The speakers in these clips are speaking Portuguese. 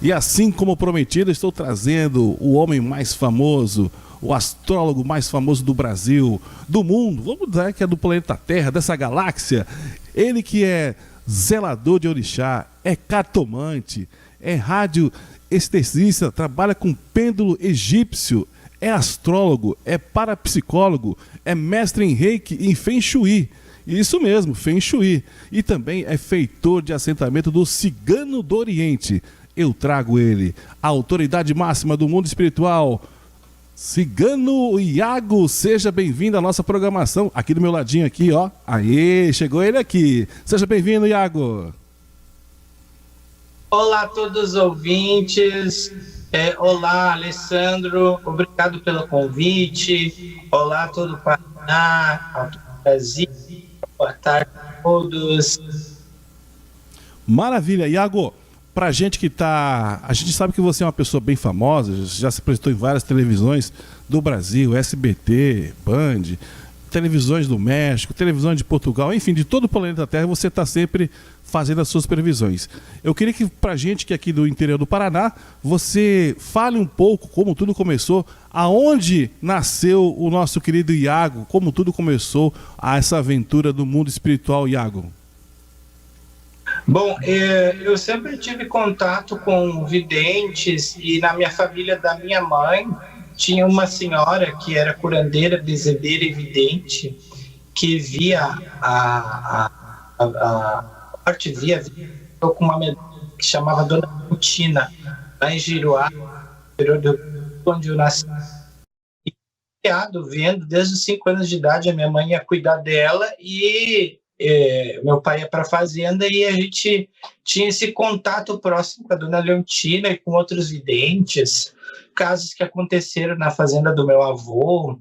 E assim como prometido, estou trazendo o homem mais famoso, o astrólogo mais famoso do Brasil, do mundo, vamos dizer que é do planeta Terra, dessa galáxia. Ele que é zelador de orixá, é cartomante, é rádio estesista, trabalha com pêndulo egípcio, é astrólogo, é parapsicólogo, é mestre em reiki e em feng shui. Isso mesmo, feng shui. E também é feitor de assentamento do Cigano do Oriente. Eu trago ele, a autoridade máxima do mundo espiritual, Cigano Iago. Seja bem-vindo à nossa programação. Aqui do meu ladinho aqui, ó. Aê, chegou ele aqui. Seja bem-vindo, Iago. Olá a todos os ouvintes. Olá, Alessandro. Obrigado pelo convite. Olá a todo o Paraná, a todo o Brasil. Boa tarde a todos. Maravilha, Iago. Pra gente que tá... A gente sabe que você é uma pessoa bem famosa, já se apresentou em várias televisões do Brasil, SBT, Band, televisões do México, televisões de Portugal, enfim, de todo o planeta Terra, você está sempre fazendo as suas previsões. Eu queria que pra gente que é aqui do interior do Paraná, você fale um pouco como tudo começou, aonde nasceu o nosso querido Iago, como tudo começou essa aventura do mundo espiritual, Iago. Bom, eu sempre tive contato com videntes e na minha família da minha mãe tinha uma senhora que era curandeira, bezedeira e vidente que via a morte, via com uma medalha que chamava Dona Rutina, lá em Giruá, onde eu nasci. E criado, vendo, desde os 5 anos de idade, a minha mãe ia cuidar dela e meu pai ia para a fazenda e a gente tinha esse contato próximo com a Dona Leontina e com outros videntes, casos que aconteceram na fazenda do meu avô,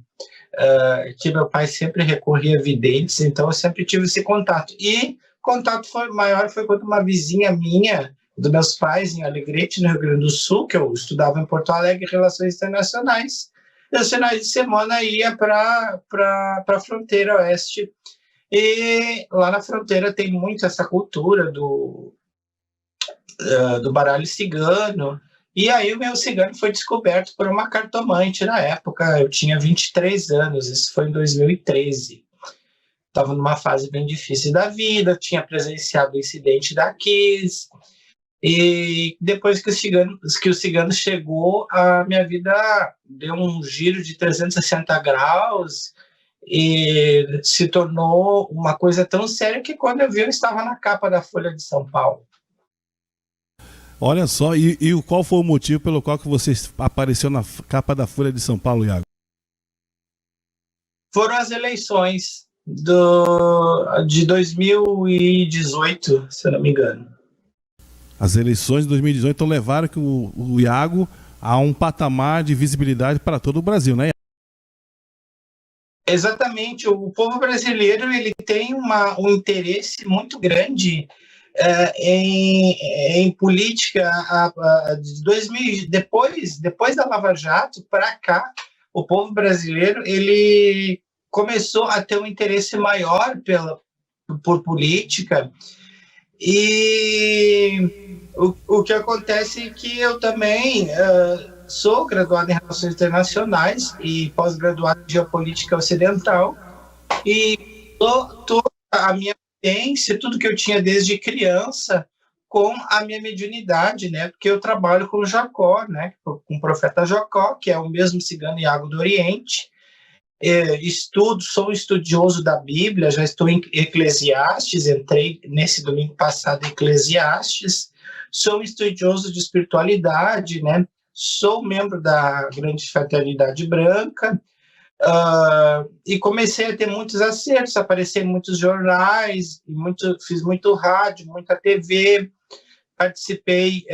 que meu pai sempre recorria a videntes, então eu sempre tive esse contato. E contato maior foi quando uma vizinha minha, dos meus pais, em Alegrete, no Rio Grande do Sul, que eu estudava em Porto Alegre, Relações Internacionais, e os finais de semana ia para a fronteira oeste. E lá na fronteira tem muito essa cultura do baralho cigano. E aí o meu cigano foi descoberto por uma cartomante na época. Eu tinha 23 anos, isso foi em 2013. Estava numa fase bem difícil da vida, tinha presenciado o incidente da Kiss. E depois que o cigano chegou, a minha vida deu um giro de 360 graus e se tornou uma coisa tão séria que quando eu vi eu estava na capa da Folha de São Paulo. Olha só, e qual foi o motivo pelo qual que você apareceu na capa da Folha de São Paulo, Iago? Foram as eleições de 2018, se eu não me engano. As eleições de 2018 então levaram que o Iago a um patamar de visibilidade para todo o Brasil, né? Exatamente, o povo brasileiro ele tem um interesse muito grande em política. Depois da Lava Jato para cá, o povo brasileiro ele começou a ter um interesse maior por política. E o que acontece é que eu também sou graduado em Relações Internacionais e pós-graduado em Geopolítica Ocidental, e toda a minha vivência, tudo que eu tinha desde criança, com a minha mediunidade, né? Porque eu trabalho com Jacó, né? Com o profeta Jacó, que é o mesmo cigano Iago do Oriente. Sou estudioso da Bíblia, já estou em Eclesiastes, entrei nesse domingo passado em Eclesiastes. Sou estudioso de espiritualidade, né? Sou membro da Grande Fraternidade Branca, e comecei a ter muitos acertos, aparecer em muitos jornais, fiz muito rádio, muita TV, participei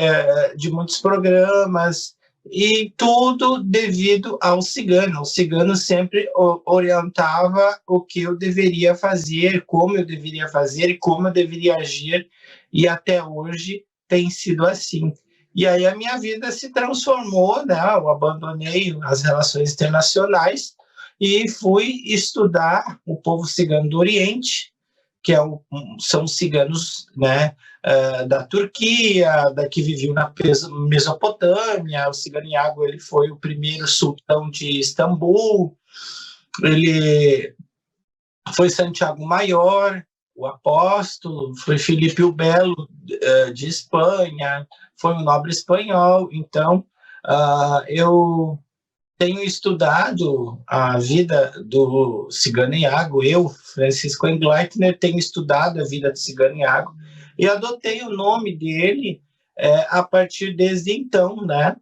de muitos programas, e tudo devido ao cigano. O cigano sempre orientava o que eu deveria fazer, como eu deveria fazer e como eu deveria agir, e até hoje tem sido assim. E aí a minha vida se transformou, né? Eu abandonei as relações internacionais e fui estudar o povo cigano do Oriente, que são ciganos, né, da Turquia, que viviam na Mesopotâmia. O cigano Iago, ele foi o primeiro sultão de Istambul, ele foi Santiago Maior, o apóstolo, foi Filipe o Belo, de Espanha, foi um nobre espanhol. Então, eu tenho estudado a vida do cigano Iago. Eu, Francisco Engleitner, tenho estudado a vida do cigano Iago e adotei o nome dele a partir desde então, né?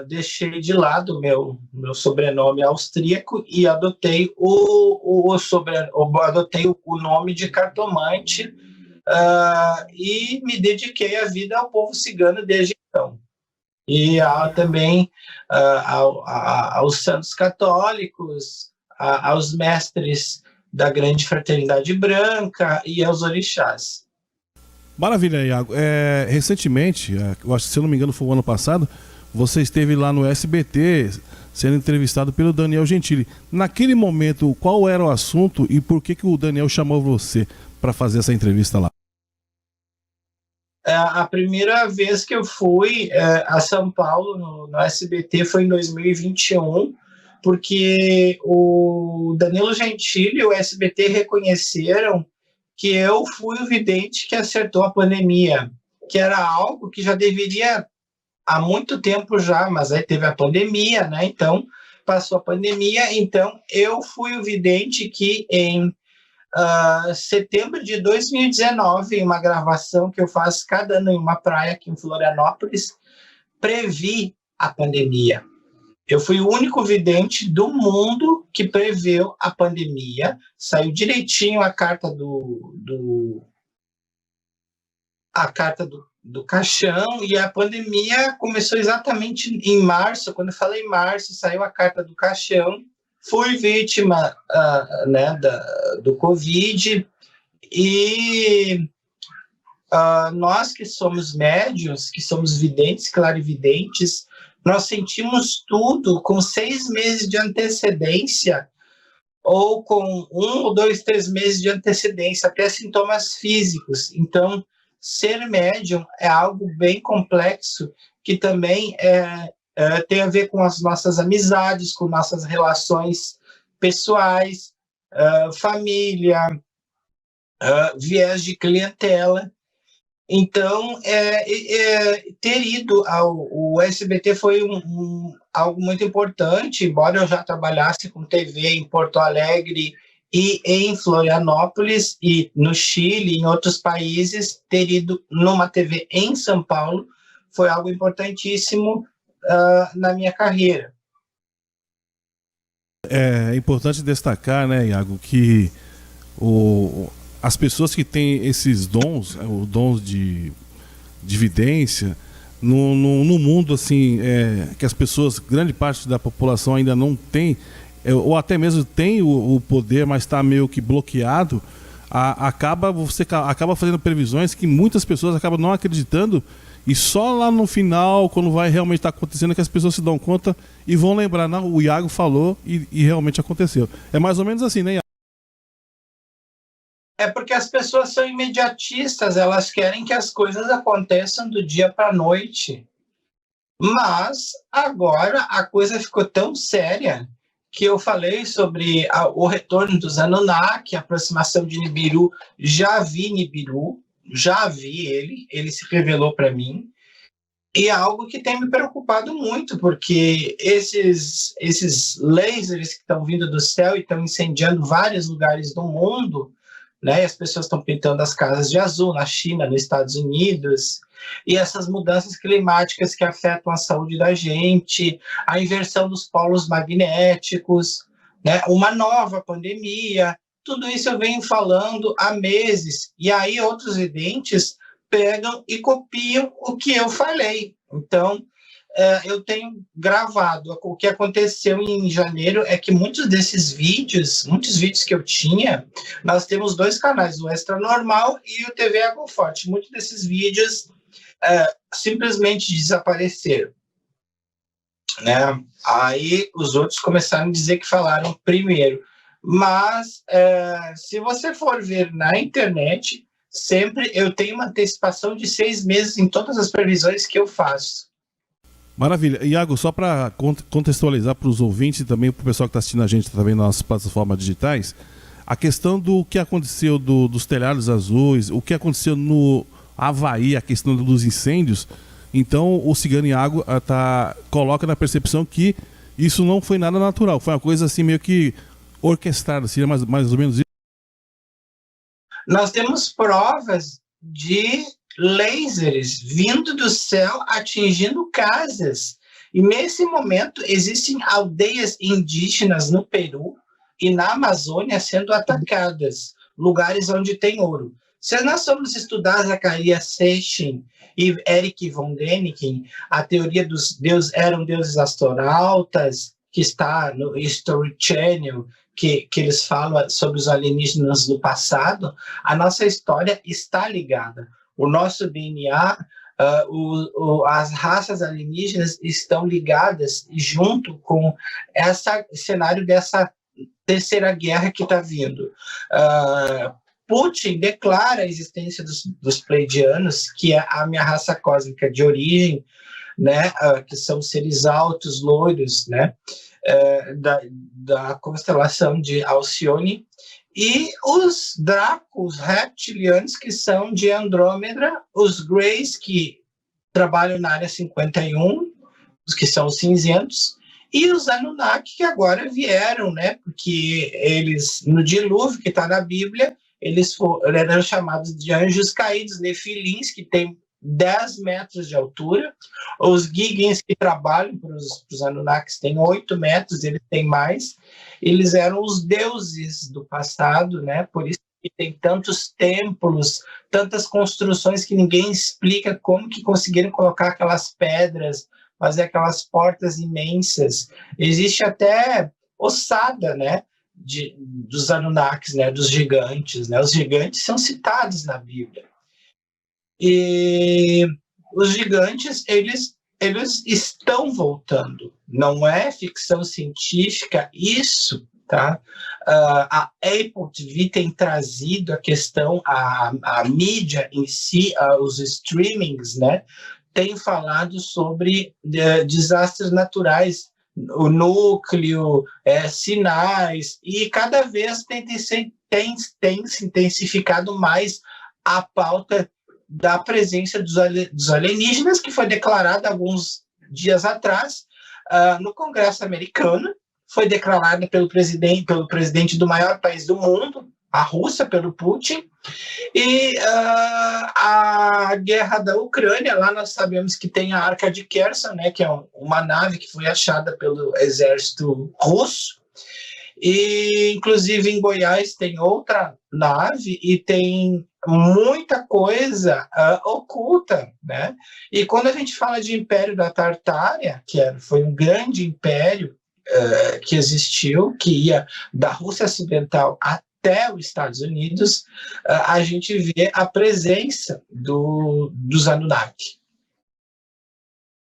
Deixei de lado meu sobrenome austríaco e adotei adotei o nome de cartomante, e me dediquei a vida ao povo cigano desde então. E também aos santos católicos, aos mestres da grande fraternidade branca e aos orixás. Maravilha, Iago. Recentemente, eu acho que, se eu não me engano, foi o ano passado, você esteve lá no SBT sendo entrevistado pelo Daniel Gentili. Naquele momento, qual era o assunto e por que o Daniel chamou você para fazer essa entrevista lá? A primeira vez que eu fui a São Paulo, no SBT, foi em 2021, porque o Danilo Gentili e o SBT reconheceram que eu fui o vidente que acertou a pandemia, que era algo que já deveria há muito tempo já, mas aí teve a pandemia, né? Então, passou a pandemia, então eu fui o vidente que em setembro de 2019, em uma gravação que eu faço cada ano em uma praia aqui em Florianópolis, previ a pandemia. Eu fui o único vidente do mundo que preveu a pandemia. Saiu direitinho a carta do caixão, e a pandemia começou exatamente em março. Quando eu falei março, saiu a carta do caixão. Fui vítima né, do Covid, e nós que somos médiuns, que somos videntes, clarividentes, nós sentimos tudo com 6 meses de antecedência, ou com 1 ou 2, 3 meses de antecedência, até sintomas físicos. Então, ser médium é algo bem complexo, que também tem a ver com as nossas amizades, com nossas relações pessoais, família, viés de clientela. Então, ter ido ao SBT foi algo muito importante, embora eu já trabalhasse com TV em Porto Alegre e em Florianópolis, e no Chile, em outros países. Ter ido numa TV em São Paulo foi algo importantíssimo na minha carreira. É importante destacar, né, Iago, que as pessoas que têm esses dons, os dons de vidência, no mundo, assim, que as pessoas, grande parte da população ainda não tem, ou até mesmo tem o poder, mas está meio que bloqueado, você acaba fazendo previsões que muitas pessoas acabam não acreditando, e só lá no final, quando vai realmente estar acontecendo, que as pessoas se dão conta e vão lembrar, não, o Iago falou e realmente aconteceu. É mais ou menos assim, né, Iago? É porque as pessoas são imediatistas, elas querem que as coisas aconteçam do dia para a noite. Mas agora a coisa ficou tão séria que eu falei sobre o retorno dos Anunnaki, a aproximação de Nibiru. Já vi Nibiru, já vi ele se revelou para mim. E é algo que tem me preocupado muito, porque esses lasers que estão vindo do céu e estão incendiando vários lugares do mundo, né? As pessoas estão pintando as casas de azul na China, nos Estados Unidos, e essas mudanças climáticas que afetam a saúde da gente, a inversão dos polos magnéticos, né? Uma nova pandemia, tudo isso eu venho falando há meses, e aí outros videntes pegam e copiam o que eu falei. Então, eu tenho gravado. O que aconteceu em janeiro é que muitos vídeos que eu tinha, nós temos 2 canais, o Extra Normal e o TV Água Forte. Muitos desses vídeos simplesmente desapareceram, né? Aí os outros começaram a dizer que falaram primeiro, Mas se você for ver na internet, sempre eu tenho uma antecipação de 6 meses em todas as previsões que eu faço. Maravilha. Iago, só para contextualizar para os ouvintes e também para o pessoal que está assistindo a gente também nas plataformas digitais, a questão do que aconteceu dos telhados azuis, o que aconteceu no Havaí, a questão dos incêndios. Então o Cigano Iago coloca na percepção que isso não foi nada natural, foi uma coisa assim meio que orquestrada, assim, mais ou menos isso. Nós temos provas de lasers vindo do céu atingindo casas. E nesse momento existem aldeias indígenas no Peru e na Amazônia sendo atacadas, lugares onde tem ouro. Se nós formos estudar Zacarias Sitchin e Eric von Däniken, a teoria dos deuses eram deuses astronautas, que está no History Channel, que eles falam sobre os alienígenas do passado, a nossa história está ligada. O nosso DNA, as raças alienígenas estão ligadas junto com esse cenário dessa terceira guerra que está vindo. Putin declara a existência dos pleiadianos, que é a minha raça cósmica de origem, né, que são seres altos, loiros, né, da constelação de Alcione, e os Dracos reptilianos, que são de Andrômeda, os Greys, que trabalham na área 51, os que são os cinzentos, e os Anunnaki, que agora vieram, né, porque eles, no dilúvio que está na Bíblia, eles eram chamados de anjos caídos, nefilins, que tem 10 metros de altura. Os Gigans, que trabalham para os Anunnakis, têm 8 metros, eles têm mais. Eles eram os deuses do passado, né? Por isso que tem tantos templos, tantas construções que ninguém explica como que conseguiram colocar aquelas pedras, fazer aquelas portas imensas. Existe até ossada, né? Dos Anunnakis, né? Dos gigantes, né? Os gigantes são citados na Bíblia. E os gigantes, eles estão voltando. Não é ficção científica isso, tá? A Apple TV tem trazido a questão, a mídia em si, os streamings, né? Tem falado sobre desastres naturais, o núcleo, sinais, e cada vez tem se intensificado mais a pauta da presença dos alienígenas, que foi declarada alguns dias atrás no Congresso americano, foi declarada pelo presidente do maior país do mundo, a Rússia, pelo Putin, e a guerra da Ucrânia, lá nós sabemos que tem a Arca de Kherson, né, que é uma nave que foi achada pelo exército russo, e inclusive em Goiás tem outra nave e tem muita coisa oculta, né? E quando a gente fala de Império da Tartária, foi um grande império que existiu, que ia da Rússia Ocidental até os Estados Unidos, a gente vê a presença dos Anunnaki.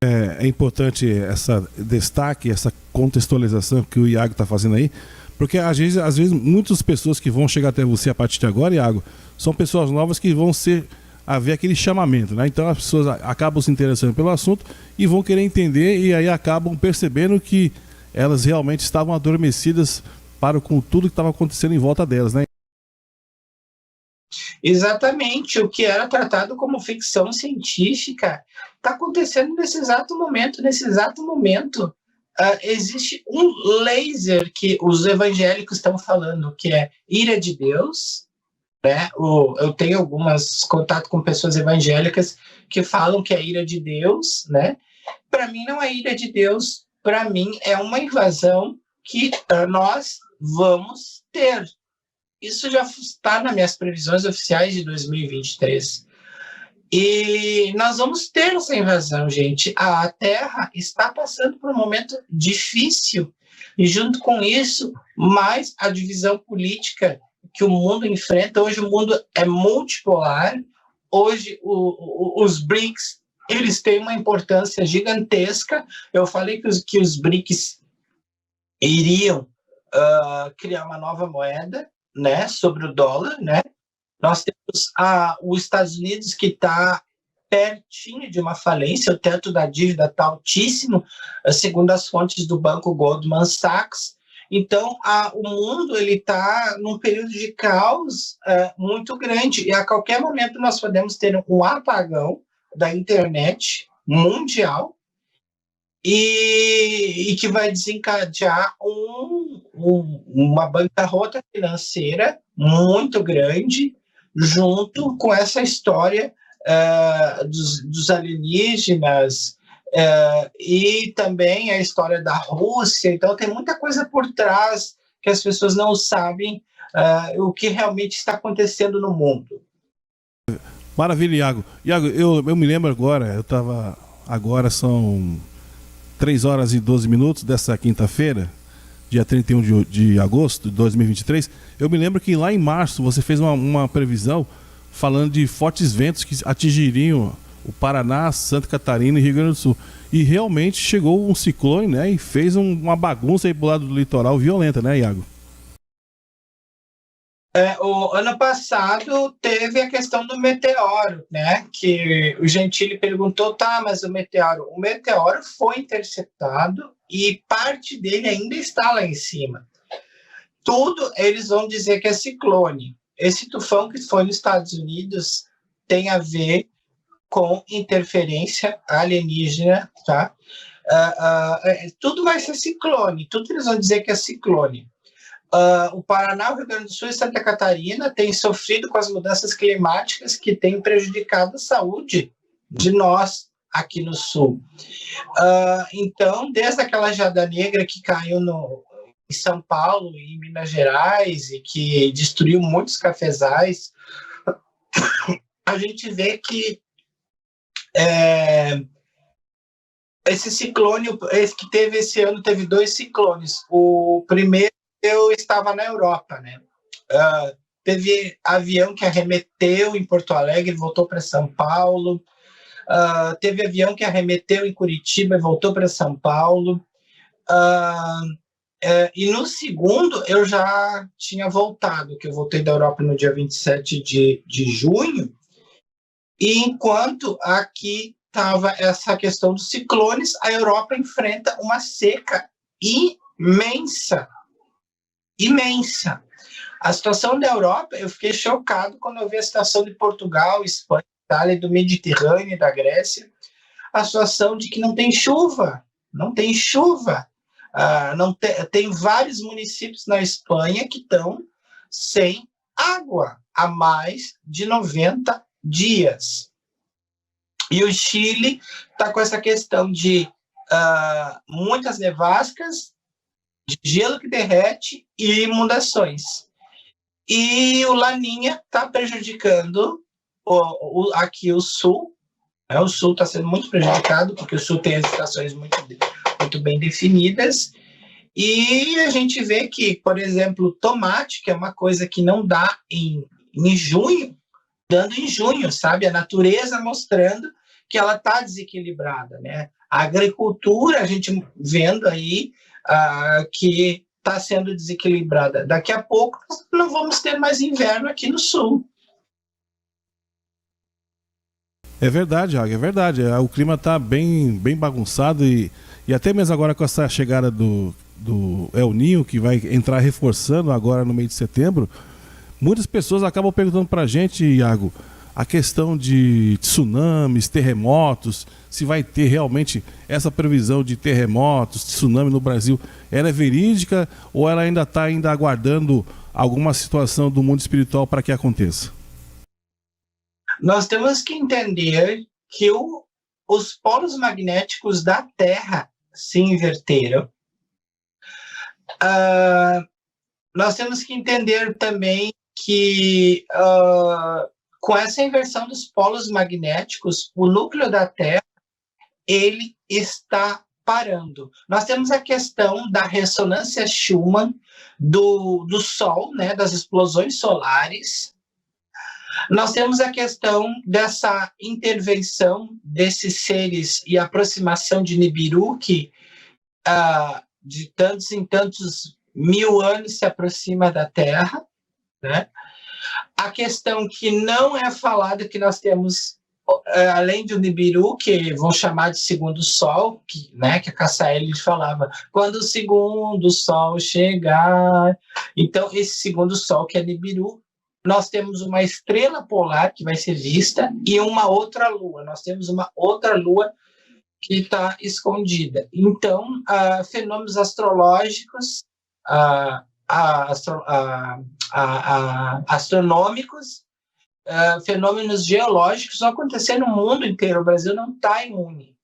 É importante essa destaque, essa contextualização que o Iago está fazendo aí, porque às vezes muitas pessoas que vão chegar até você a partir de agora, Iago, são pessoas novas que vão a ver aquele chamamento, né? Então as pessoas acabam se interessando pelo assunto e vão querer entender, e aí acabam percebendo que elas realmente estavam adormecidas com tudo que estava acontecendo em volta delas, né? Exatamente, o que era tratado como ficção científica está acontecendo nesse exato momento. Existe um laser que os evangélicos estão falando, que é ira de Deus, né? Eu tenho algumas contato com pessoas evangélicas que falam que é ira de Deus, né? Para mim não é ira de Deus, para mim é uma invasão que nós vamos ter. Isso já está nas minhas previsões oficiais de 2023. E nós vamos ter essa invasão, gente. A Terra está passando por um momento difícil. E junto com isso, mais a divisão política que o mundo enfrenta. Hoje o mundo é multipolar. Hoje os BRICS, eles têm uma importância gigantesca. Eu falei que os BRICS iriam criar uma nova moeda, né, sobre o dólar, né? Nós temos os Estados Unidos, que está pertinho de uma falência, o teto da dívida está altíssimo, segundo as fontes do banco Goldman Sachs. Então, o mundo está num período de caos muito grande, e a qualquer momento nós podemos ter um apagão da internet mundial, e que vai desencadear uma bancarrota financeira muito grande, junto com essa história dos alienígenas, e também a história da Rússia. Então, tem muita coisa por trás que as pessoas não sabem o que realmente está acontecendo no mundo. Maravilha, Iago. Iago, eu me lembro agora são 3 horas e 12 minutos dessa quinta-feira, dia 31 de agosto de 2023. Eu me lembro que lá em março você fez uma previsão falando de fortes ventos que atingiriam o Paraná, Santa Catarina e Rio Grande do Sul. E realmente chegou um ciclone, né? E fez uma bagunça aí pro lado do litoral violenta, né, Iago? O ano passado teve a questão do meteoro, né? Que o Gentili perguntou, mas o meteoro foi interceptado e parte dele ainda está lá em cima. Tudo eles vão dizer que é ciclone. Esse tufão que foi nos Estados Unidos tem a ver com interferência alienígena, tá? Tudo vai ser ciclone, tudo eles vão dizer que é ciclone. O Paraná, o Rio Grande do Sul e Santa Catarina têm sofrido com as mudanças climáticas que têm prejudicado a saúde de nós aqui no Sul. Então, desde aquela geada negra que caiu em São Paulo e em Minas Gerais e que destruiu muitos cafezais, a gente vê que esse ciclone, esse que teve esse ano, teve 2 ciclones. O primeiro, eu estava na Europa, né? Teve avião que arremeteu em Porto Alegre, voltou para São Paulo. Teve avião que arremeteu em Curitiba e voltou para São Paulo. E no segundo, eu já tinha voltado, que eu voltei da Europa no dia 27 de junho, e enquanto aqui estava essa questão dos ciclones, a Europa enfrenta uma seca imensa. A situação da Europa, eu fiquei chocado quando eu vi a situação de Portugal, Espanha, Itália, do Mediterrâneo e da Grécia, a situação de que não tem chuva. Tem vários municípios na Espanha que estão sem água há mais de 90 dias. E o Chile está com essa questão de muitas nevascas, de gelo que derrete e inundações. E o Laninha está prejudicando aqui o Sul. O Sul está sendo muito prejudicado, porque o Sul tem as estações muito bem definidas. E a gente vê que, por exemplo, tomate, que é uma coisa que não dá em junho, dando em junho, sabe? A natureza mostrando que ela está desequilibrada, né? A agricultura, a gente vendo aí que está sendo desequilibrada. Daqui a pouco não vamos ter mais inverno aqui no Sul. É verdade, Iago, é verdade. O clima está bem bagunçado e até mesmo agora com essa chegada do El Niño, que vai entrar reforçando agora no meio de setembro, muitas pessoas acabam perguntando para a gente, Iago, a questão de tsunamis, terremotos, se vai ter realmente essa previsão de terremotos, tsunami no Brasil, ela é verídica ou ela ainda está aguardando alguma situação do mundo espiritual para que aconteça? Nós temos que entender que os polos magnéticos da Terra se inverteram. Nós temos que entender também que com essa inversão dos polos magnéticos, o núcleo da Terra ele está parando. Nós temos a questão da ressonância Schumann do Sol, né, das explosões solares. Nós temos a questão dessa intervenção desses seres e aproximação de Nibiru, que de tantos em tantos 1000 anos se aproxima da Terra, né? A questão que não é falada que nós temos, além do Nibiru, que vão chamar de segundo sol, que, né, que a Cassaelli falava, quando o segundo sol chegar. Então, esse segundo sol, que é Nibiru, nós temos uma estrela polar que vai ser vista e uma outra lua. Nós temos uma outra lua que está escondida. Então, fenômenos astrológicos, astronômicos, fenômenos geológicos vão acontecer no mundo inteiro. O Brasil não está imune.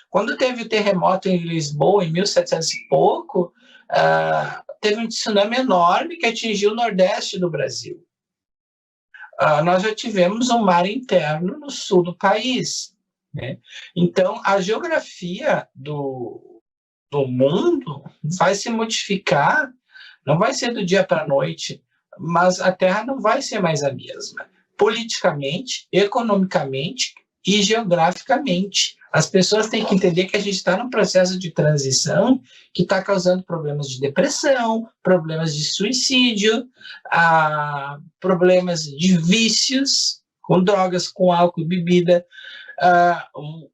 Quando teve o terremoto em Lisboa, em 1700 e pouco, teve um tsunami enorme que atingiu o nordeste do Brasil. Nós já tivemos um mar interno no sul do país, né? Então, a geografia do mundo vai se modificar, não vai ser do dia para a noite, mas a Terra não vai ser mais a mesma. Politicamente, economicamente e geograficamente. As pessoas têm que entender que a gente está num processo de transição que está causando problemas de depressão, problemas de suicídio, problemas de vícios, com drogas, com álcool e bebida,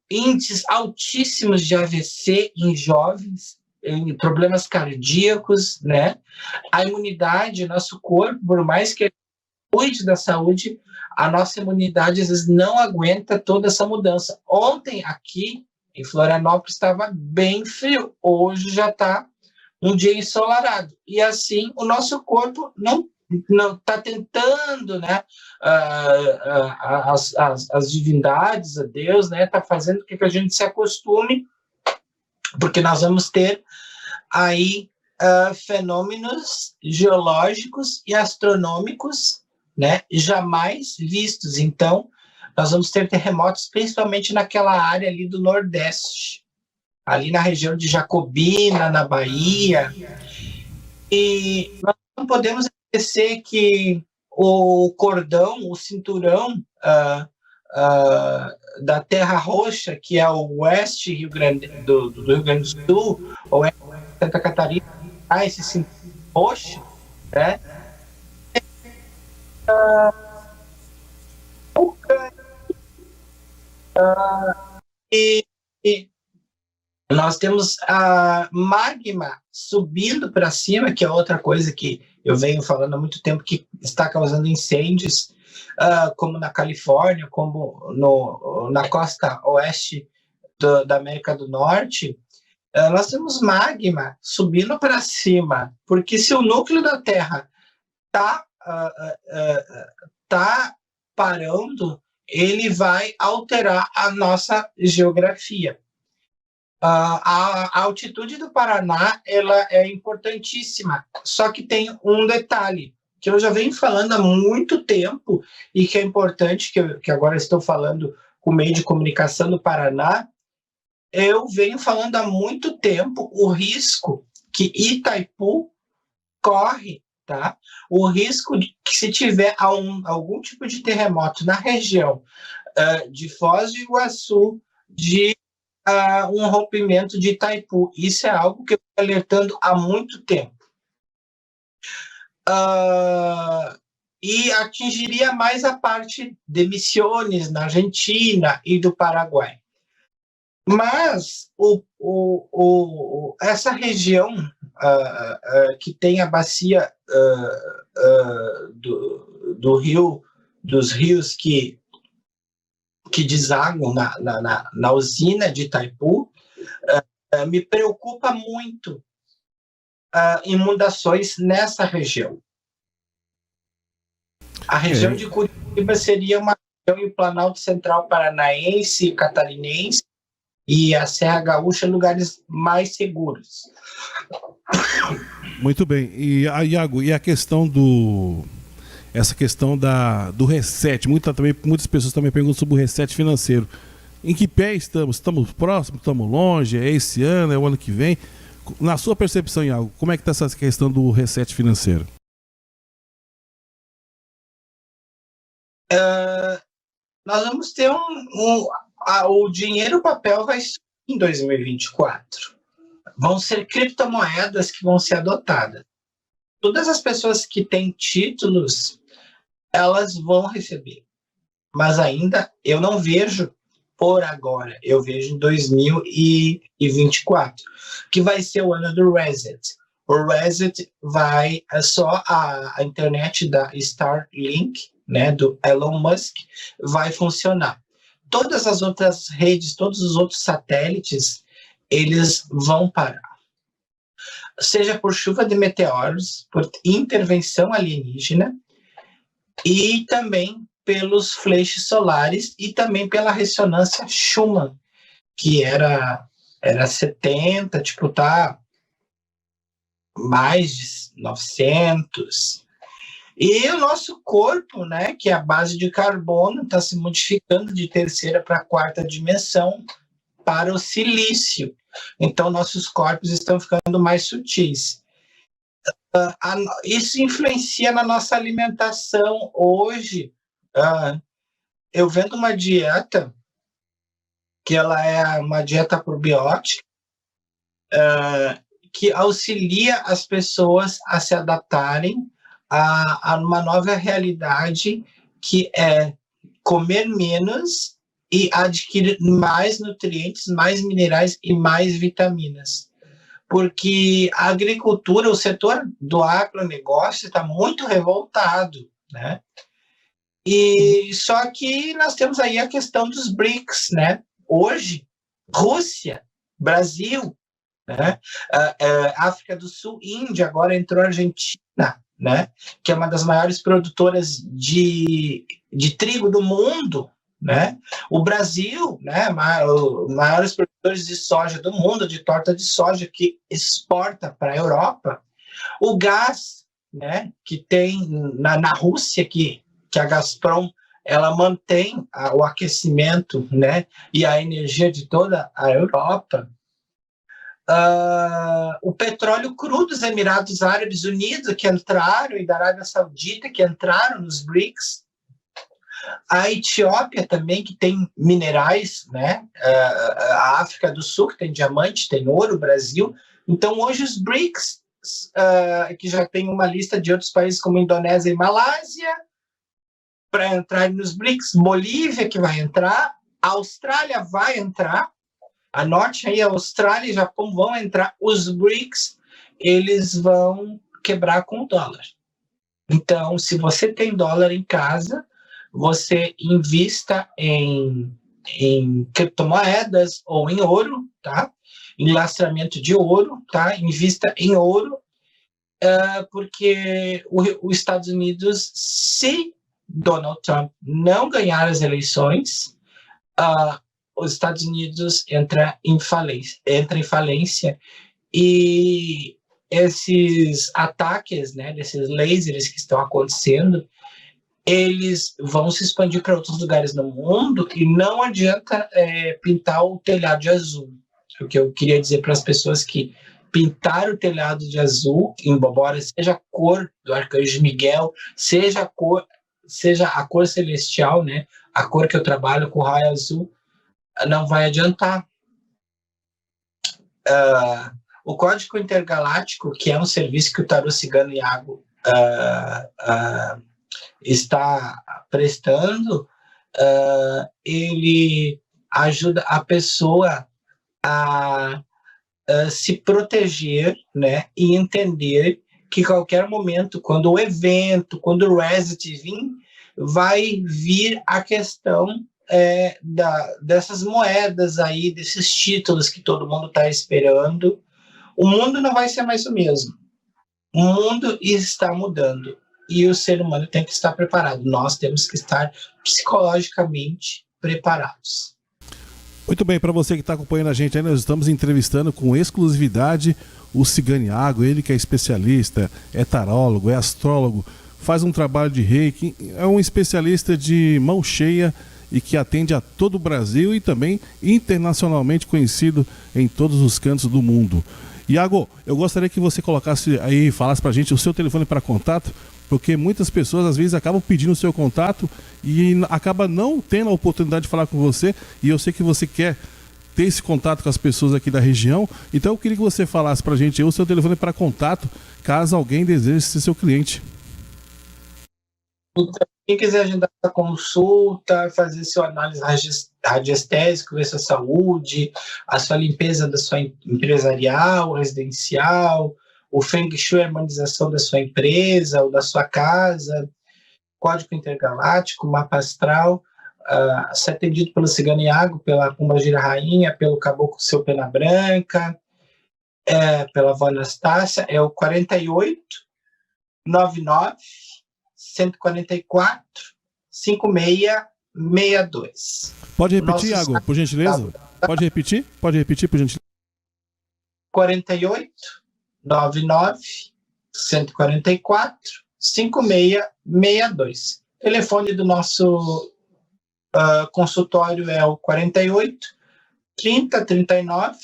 índices altíssimos de AVC em jovens, em problemas cardíacos, né? A imunidade, nosso corpo, por mais que ele cuide da saúde, a nossa imunidade às vezes não aguenta toda essa mudança. Ontem aqui em Florianópolis estava bem frio, hoje já está um dia ensolarado. E assim o nosso corpo não está tentando, né? As divindades, a Deus, né? Está fazendo com que a gente se acostume, porque nós vamos ter aí fenômenos geológicos e astronômicos, né, jamais vistos. Então, nós vamos ter terremotos, principalmente naquela área ali do Nordeste, ali na região de Jacobina, na Bahia. E nós não podemos esquecer que o cordão, o cinturão da Terra Roxa, que é o oeste Rio Grande, do Rio Grande do Sul, ou Santa Catarina, esse cinturão roxo, né? E nós temos a magma subindo para cima, que é outra coisa que eu venho falando há muito tempo, que está causando incêndios, como na Califórnia, como na costa oeste da América do Norte. Nós temos magma subindo para cima, porque se o núcleo da Terra está parando, ele vai alterar a nossa geografia. A altitude do Paraná ela é importantíssima, só que tem um detalhe que eu já venho falando há muito tempo e que é importante, que agora estou falando com o meio de comunicação do Paraná. Eu venho falando há muito tempo o risco que Itaipu corre, tá? O risco de que, se tiver algum tipo de terremoto na região de Foz do Iguaçu, de um rompimento de Itaipu. Isso é algo que eu estou alertando há muito tempo. E atingiria mais a parte de Misiones, na Argentina, e do Paraguai. Mas essa região que tem a bacia do rio, dos rios que desaguam na usina de Itaipu, me preocupa muito inundações nessa região. A região de Curitiba seria uma região, e o Planalto Central Paranaense e Catarinense e a Serra Gaúcha, lugares mais seguros. Muito bem. E, Iago, e a questão essa questão do reset, muitas pessoas também perguntam sobre o reset financeiro. Em que pé estamos? Estamos próximos? Estamos longe? É esse ano? É o ano que vem? Na sua percepção, Iago, como é que está essa questão do reset financeiro? Nós vamos ter o dinheiro papel vai subir em 2024. Vão ser criptomoedas que vão ser adotadas. todas as pessoas que têm títulos, elas vão receber. Mas ainda eu não vejo por agora. Eu vejo em 2024, que vai ser o ano do Reset. O Reset vai só a internet da Starlink, né, do Elon Musk, vai funcionar. Todas as outras redes, todos os outros satélites, eles vão parar. Seja por chuva de meteoros, por intervenção alienígena, e também pelos flashes solares e também pela ressonância Schumann, que era 70, tipo, tá mais de 900. E o nosso corpo, né, que é a base de carbono, está se modificando de terceira para quarta dimensão para o silício. Então, nossos corpos estão ficando mais sutis. Isso influencia na nossa alimentação. Hoje, eu vendo uma dieta, que ela é uma dieta probiótica, que auxilia as pessoas a se adaptarem a uma nova realidade, que é comer menos e adquirir mais nutrientes, mais minerais e mais vitaminas. Porque a agricultura, o setor do agronegócio está muito revoltado, né? E só que nós temos aí a questão dos BRICS, né? Hoje, Rússia, Brasil, né? África do Sul, Índia, agora entrou a Argentina, né? Que é uma das maiores produtoras de trigo do mundo, né? O Brasil, né? Maiores produtores de soja do mundo, de torta de soja, que exporta para a Europa. O gás, né? Que tem na Rússia, que a Gazprom, ela mantém o aquecimento, né? E a energia de toda a Europa. O petróleo cru dos Emirados Árabes Unidos, que entraram, e da Arábia Saudita, que entraram nos BRICS. A Etiópia também, que tem minerais, né? A África do Sul, que tem diamante, tem ouro, o Brasil. Então, hoje os BRICS, que já tem uma lista de outros países como Indonésia e Malásia, para entrar nos BRICS, Bolívia, que vai entrar, a Austrália vai entrar, anote aí, a Austrália e Japão vão entrar, os BRICS, eles vão quebrar com o dólar. Então, se você tem dólar em casa, você invista em criptomoedas ou em ouro, tá? Em lastramento de ouro, tá? Invista em ouro, porque os Estados Unidos, se Donald Trump não ganhar as eleições, os Estados Unidos entra em falência, e esses ataques, né, desses lasers que estão acontecendo, eles vão se expandir para outros lugares no mundo, e não adianta pintar o telhado de azul. O que eu queria dizer para as pessoas que pintar o telhado de azul, embora seja a cor do Arcanjo Miguel, seja a cor celestial, né, a cor que eu trabalho com o raio azul, não vai adiantar. O Código Intergaláctico, que é um serviço que o Tarô Cigano Iago está prestando, ele ajuda a pessoa a se proteger, né, e entender que qualquer momento, quando o evento, quando o reset vir, vai vir a questão dessas moedas aí, desses títulos que todo mundo está esperando. O mundo não vai ser mais o mesmo. O mundo está mudando. E o ser humano tem que estar preparado. Nós temos que estar psicologicamente preparados. Muito bem, para você que está acompanhando a gente aí, nós estamos entrevistando com exclusividade o Cigano Iago, ele que é especialista, é tarólogo, é astrólogo, faz um trabalho de reiki, é um especialista de mão cheia e que atende a todo o Brasil e também internacionalmente conhecido em todos os cantos do mundo. Iago, eu gostaria que você colocasse aí, falasse pra gente o seu telefone para contato, porque muitas pessoas às vezes acabam pedindo o seu contato e acaba não tendo a oportunidade de falar com você, e eu sei que você quer ter esse contato com as pessoas aqui da região. Então eu queria que você falasse pra gente aí o seu telefone para contato, caso alguém deseje ser seu cliente. Então, quem quiser agendar a consulta, fazer sua análise radiestésica, ver sua saúde, a sua limpeza da sua empresarial, residencial, o Feng Shui, a harmonização da sua empresa ou da sua casa, código intergaláctico, mapa astral, ser atendido pelo Cigano Iago, pela Pombagira Rainha, pelo Caboclo Seu Pena Branca, pela avó Anastácia, é o 48 99 144 5662. Pode repetir, Iago, por gentileza? Pode repetir, por gentileza? 48 99 144 5662. Telefone do nosso consultório é o 48 30 39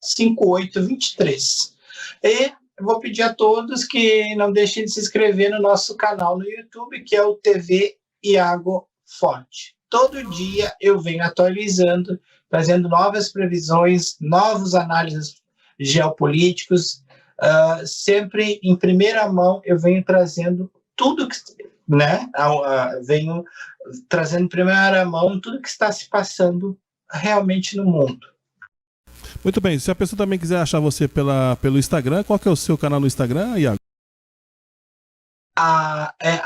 5823. E eu vou pedir a todos que não deixem de se inscrever no nosso canal no YouTube, que é o TV Iago Forte. Todo dia eu venho atualizando, trazendo novas previsões, novas análises geopolíticos. Sempre em primeira mão eu venho trazendo tudo que, né? Venho trazendo em primeira mão tudo que está se passando realmente no mundo. Muito bem, se a pessoa também quiser achar você pelo Instagram, qual que é o seu canal no Instagram, Iago? É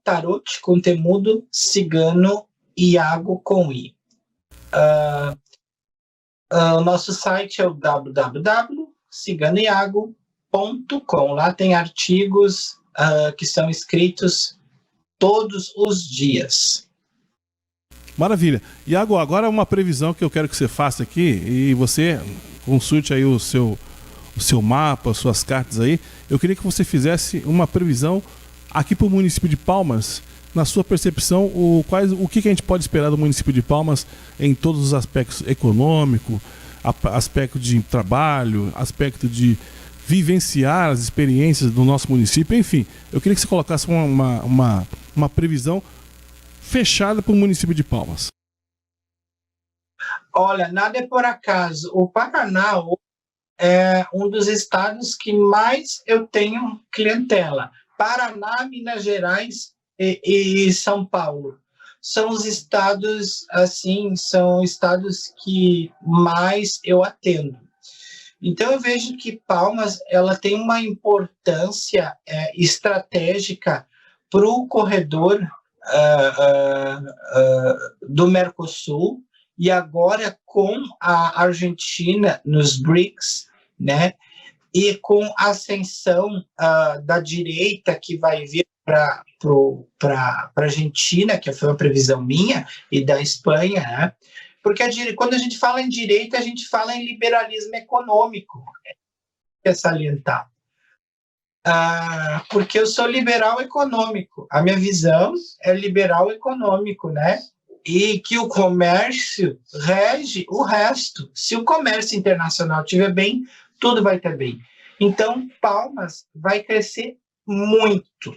@tarot conteúdo cigano Iago com I. O nosso site é o www.ciganoiago.com. Lá tem artigos que são escritos todos os dias. Maravilha. Iago, agora uma previsão que eu quero que você faça aqui, e você consulte aí o seu mapa, suas cartas aí. Eu queria que você fizesse uma previsão aqui para o município de Palmas. Na sua percepção, o que a gente pode esperar do município de Palmas em todos os aspectos econômico, aspecto de trabalho, aspecto de vivenciar as experiências do nosso município, enfim. Eu queria que você colocasse uma previsão fechada para o município de Palmas. Olha, nada é por acaso. O Paraná é um dos estados que mais eu tenho clientela. Paraná, Minas Gerais e São Paulo. São os estados, assim, são estados que mais eu atendo. Então eu vejo que Palmas, ela tem uma importância estratégica para o corredor do Mercosul, e agora com a Argentina nos BRICS, né, e com a ascensão da direita que vai vir para a Argentina, que foi uma previsão minha, e da Espanha, né, porque quando a gente fala em direita, a gente fala em liberalismo econômico, é salientar. Porque eu sou liberal econômico, a minha visão é liberal econômico, né? E que o comércio rege o resto. Se o comércio internacional estiver bem, tudo vai estar bem. Então, Palmas vai crescer muito.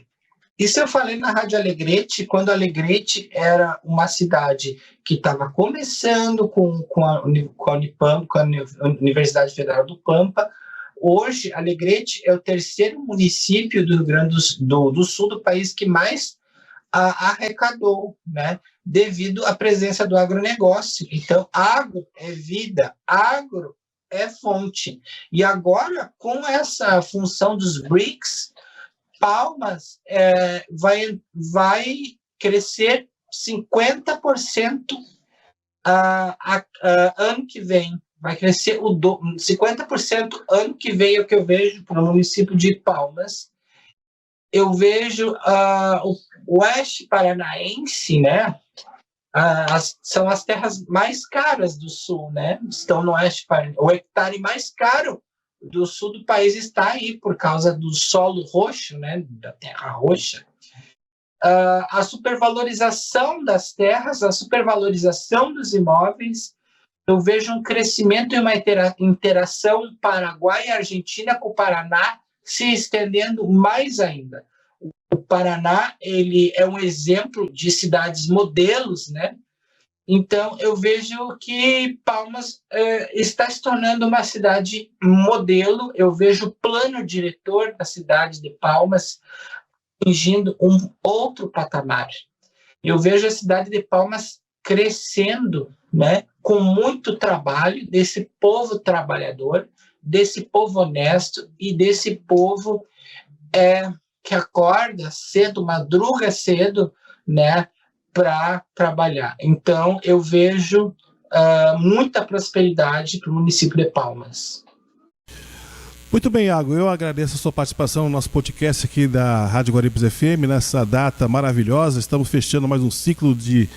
Isso eu falei na Rádio Alegrete, quando Alegrete era uma cidade que estava começando com a Unipampa, com a Universidade Federal do Pampa. Hoje, Alegrete é o terceiro município do Rio Grande do Sul do país que mais arrecadou, né, devido à presença do agronegócio. Então, agro é vida, agro é fonte. E agora, com essa função dos BRICS, Palmas vai crescer 50% ano que vem. Vai crescer 50% ano que vem, é o que eu vejo para o município de Palmas. Eu vejo o oeste paranaense, né? São as terras mais caras do sul, né? Estão no oeste paranaense. O hectare mais caro do sul do país está aí, por causa do solo roxo, né? Da terra roxa. A supervalorização das terras, a supervalorização dos imóveis. Eu vejo um crescimento e uma interação Paraguai e Argentina com o Paraná se estendendo mais ainda. O Paraná, ele é um exemplo de cidades modelos, né? Então, eu vejo que Palmas está se tornando uma cidade modelo. Eu vejo o plano diretor da cidade de Palmas atingindo um outro patamar. Eu vejo a cidade de Palmas crescendo, né, com muito trabalho desse povo trabalhador, desse povo honesto e desse povo que acorda cedo, madruga cedo, né, para trabalhar. Então, eu vejo muita prosperidade para o município de Palmas. Muito bem, Iago, eu agradeço a sua participação no nosso podcast aqui da Rádio Guaribas FM, nessa data maravilhosa. Estamos fechando mais um ciclo de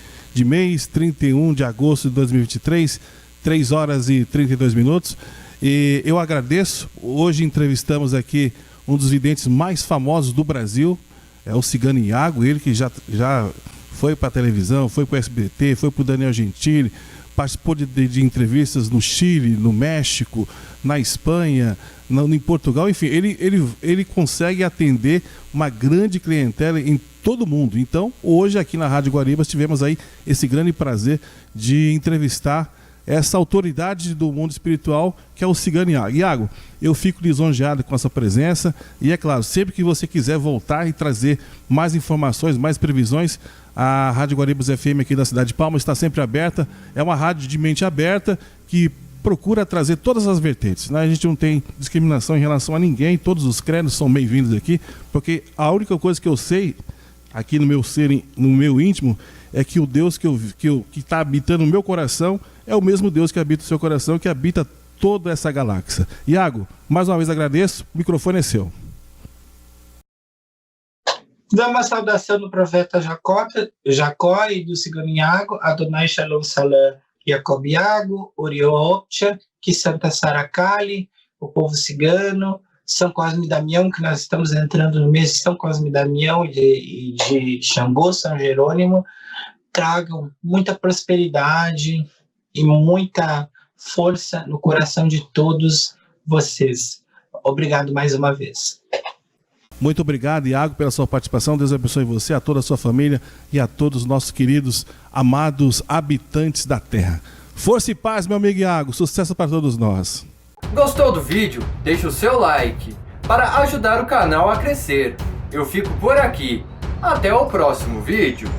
mês, 31 de agosto de 2023, 3 horas e 32 minutos. E eu agradeço. Hoje entrevistamos aqui um dos videntes mais famosos do Brasil, é o Cigano Iago, ele que já foi para a televisão, foi para o SBT, foi para o Daniel Gentili, participou de entrevistas no Chile, no México, na Espanha, em Portugal, enfim, ele consegue atender uma grande clientela em todo mundo. Então, hoje aqui na Rádio Guaribas tivemos aí esse grande prazer de entrevistar essa autoridade do mundo espiritual, que é o Cigano Iago. Iago, eu fico lisonjeado com a sua presença e, é claro, sempre que você quiser voltar e trazer mais informações, mais previsões, a Rádio Guaribas FM aqui da cidade de Palmas está sempre aberta. É uma rádio de mente aberta que procura trazer todas as vertentes, né? A gente não tem discriminação em relação a ninguém, todos os credos são bem-vindos aqui, porque a única coisa que eu sei aqui no meu ser, no meu íntimo, é que o Deus que está habitando no meu coração é o mesmo Deus que habita o seu coração, que habita toda essa galáxia. Iago, mais uma vez agradeço, o microfone é seu. Dá uma saudação do profeta Jacó e do Cigano Iago, Adonai Shalom Salam, Jacob Iago, Oriol Optia, que Santa Sara Kali, o povo cigano, São Cosme e Damião, que nós estamos entrando no mês de São Cosme e Damião e de Xangô, São Jerônimo, tragam muita prosperidade e muita força no coração de todos vocês. Obrigado mais uma vez. Muito obrigado, Iago, pela sua participação. Deus abençoe você, a toda a sua família e a todos os nossos queridos, amados habitantes da terra. Força e paz, meu amigo Iago. Sucesso para todos nós. Gostou do vídeo? Deixe o seu like para ajudar o canal a crescer. Eu fico por aqui. Até o próximo vídeo.